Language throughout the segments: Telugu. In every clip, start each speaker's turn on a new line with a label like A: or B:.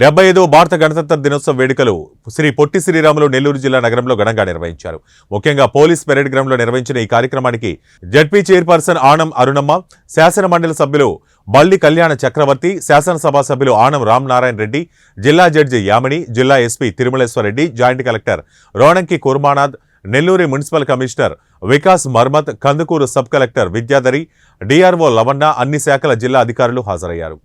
A: 75వ భారత గణతంత్ర దినోత్సవ వేడుకలు శ్రీ పొట్టి శ్రీరాములు నెల్లూరు జిల్లా నగరంలో ఘనంగా నిర్వహించారు. ముఖ్యంగా పోలీస్ పెరేడ్ గ్రౌండ్లో నిర్వహించిన ఈ కార్యక్రమానికి జడ్పీ చైర్పర్సన్ ఆనం అరుణమ్మ, శాసన మండలి సభ్యులు మల్లి కళ్యాణ చక్రవర్తి, శాసనసభ సభ్యులు ఆనం రామనారాయణ రెడ్డి, జిల్లా జడ్జి యామిని, జిల్లా SP Tirumaleshwar Reddy, joint collector Ronanki Kurmanath, Nellore municipal commissioner Vikas Marmat, Kandukur sub collector Vidyadhari, DRO Lavanna, అన్ని శాఖల జిల్లా అధికారులు హాజరయ్యారు.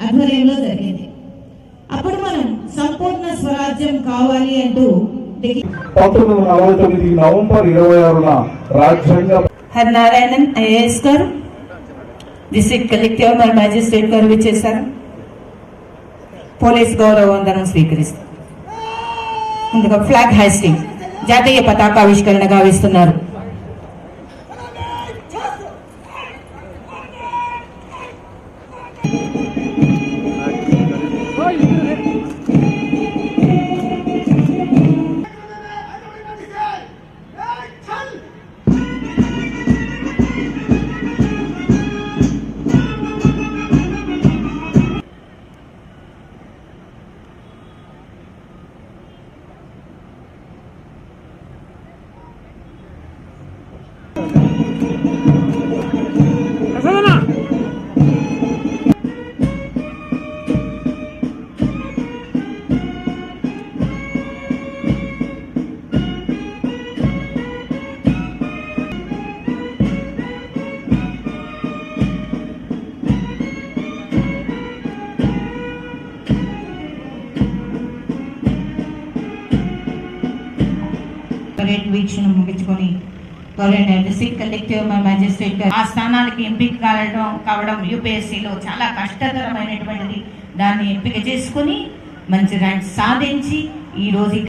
B: ఆధ్వర్యంలో జరిగింది. అప్పుడు మనం సంపూర్ణ స్వరాజ్యం కావాలి అంటూ
C: 1949 నవంబర్ 26న రాజ్యాంగ
B: హరినారాయణన్ ఐఏఎస్ గారు డిస్ట్రిక్ట్ కలెక్టర్ మరియు మ్యాజిస్ట్రేట్ గారు విచ్చేశారు. పోలీస్ గౌరవ వందనం స్వీకరిస్తారు. ముందుగా ఫ్లాగ్ హాయిస్టింగ్ జాతీయ పతాకావిష్కరణ గావిస్తున్నారు. వీక్షణ ముగించుకొని డిస్ట్రిక్ట్ కలెక్టర్ మ్యాజిస్ట్రేట్ ఆ స్థానాలకి ఎంపిక కావడం యూపీఎస్సీలో చాలా కష్టతరమైనటువంటిది. దాన్ని ఎంపిక చేసుకుని మంచి ర్యాంక్ సాధించి ఈరోజు